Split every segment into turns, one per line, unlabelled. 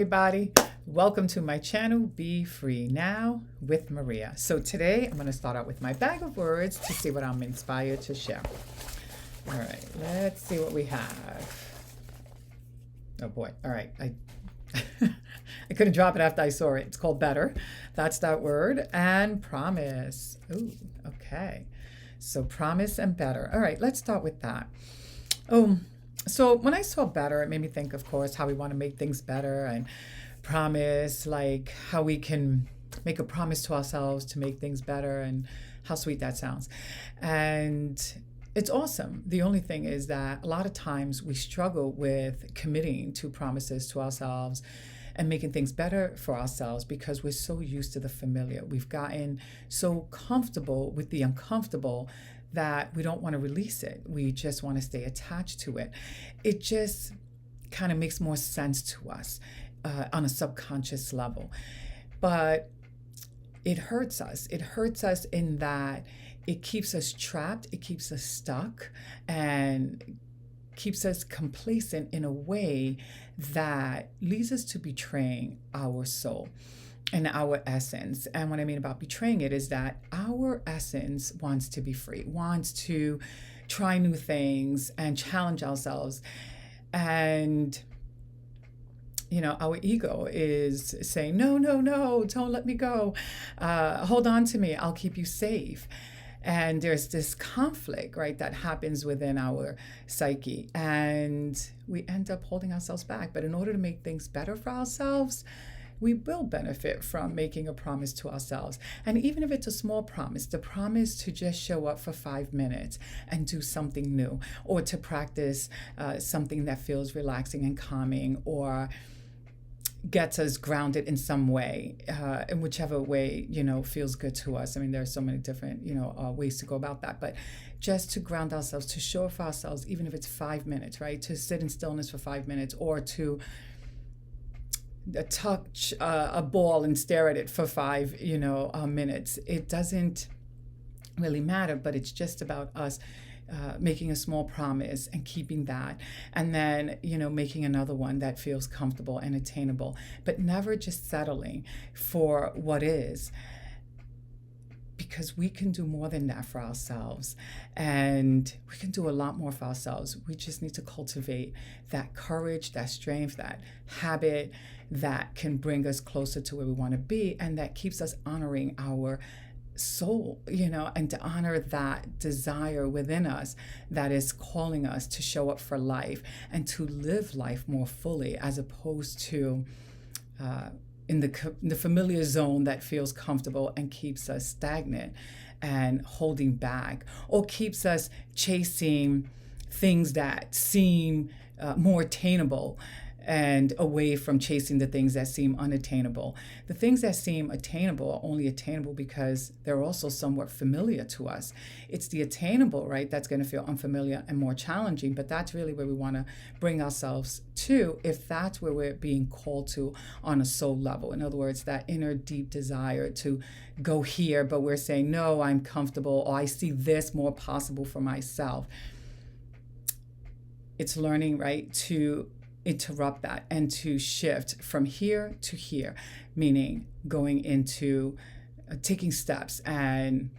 Everybody, welcome to my channel, Be Free Now with Maria. So today I'm going to start out with my bag of words to see what I'm inspired to share. All right, let's see what we have. Oh boy, all right. I couldn't drop it after I saw it. It's called better. That's that word. And promise. Ooh, okay. So promise and better. All right, let's start with that. So when I saw better, it made me think, of course, how we want to make things better, and promise, like how we can make a promise to ourselves to make things better, and how sweet that sounds. And it's awesome. The only thing is that a lot of times we struggle with committing to promises to ourselves and making things better for ourselves because we're so used to the familiar. We've gotten so comfortable with the uncomfortable that we don't want to release it. We just want to stay attached to it. It just kind of makes more sense to us on a subconscious level. But it hurts us. It hurts us in that it keeps us trapped, it keeps us stuck, and keeps us complacent in a way that leads us to betraying our soul and our essence. And what I mean about betraying it is that our essence wants to be free, wants to try new things and challenge ourselves. And, you know, our ego is saying, no, no, no, don't let me go. Hold on to me. I'll keep you safe. And there's this conflict, right, that happens within our psyche. And we end up holding ourselves back. But in order to make things better for ourselves, we will benefit from making a promise to ourselves. And even if it's a small promise, the promise to just show up for 5 minutes and do something new, or to practice something that feels relaxing and calming, or gets us grounded in some way, in whichever way, you know, feels good to us. I mean, there are so many different, ways to go about that. But just to ground ourselves, to show up for ourselves, even if it's 5 minutes, right? To sit in stillness for 5 minutes, or to touch a ball and stare at it for 5 minutes. It doesn't really matter, but it's just about us making a small promise and keeping that, and then making another one that feels comfortable and attainable, but never just settling for what is, because we can do more than that for ourselves, and we can do a lot more for ourselves. We just need to cultivate that courage, that strength, that habit that can bring us closer to where we want to be, and that keeps us honoring our soul, and to honor that desire within us that is calling us to show up for life and to live life more fully, as opposed to in the familiar zone that feels comfortable and keeps us stagnant and holding back, or keeps us chasing things that seem more attainable, and away from chasing the things that seem unattainable. The things that seem attainable are only attainable because they're also somewhat familiar to us. It's the attainable, right, that's going to feel unfamiliar and more challenging, but that's really where we want to bring ourselves to, if that's where we're being called to on a soul level. In other words, that inner deep desire to go here, but we're saying, no, I'm comfortable, or I see this more possible for myself. It's learning, right, to interrupt that and to shift from here to here, meaning going into taking steps and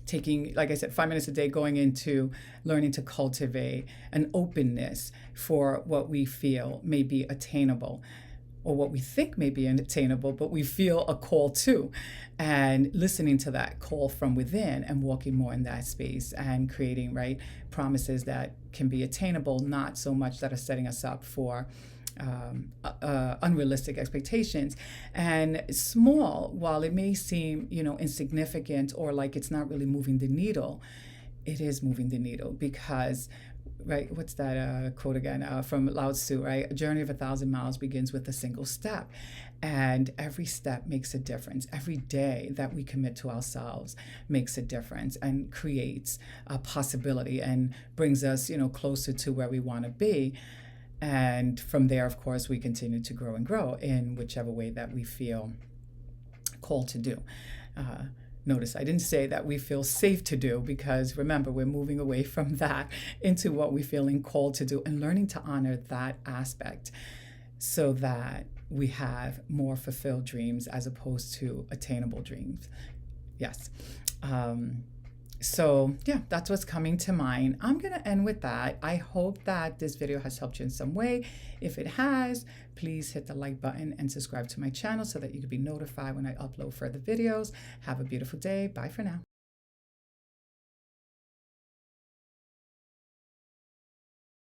taking, like I said, 5 minutes a day, going into learning to cultivate an openness for what we feel may be attainable, or what we think may be unattainable, but we feel a call to, and listening to that call from within and walking more in that space and creating, right, promises that can be attainable, not so much that are setting us up for unrealistic expectations. And small, while it may seem, insignificant, or like it's not really moving the needle, it is moving the needle, because, right, what's that quote again, from Lao Tzu, right? A journey of 1,000 miles begins with a single step. And every step makes a difference. Every day that we commit to ourselves makes a difference and creates a possibility and brings us, closer to where we want to be. And from there, of course, we continue to grow and grow in whichever way that we feel called to do. Notice I didn't say that we feel safe to do, because remember, we're moving away from that into what we're feeling called to do, and learning to honor that aspect. so that we have more fulfilled dreams as opposed to attainable dreams. Yes. So yeah, that's what's coming to mind. I'm going to end with that. I hope that this video has helped you in some way. If it has, please hit the like button and subscribe to my channel so that you can be notified when I upload further videos. Have a beautiful day. Bye for now.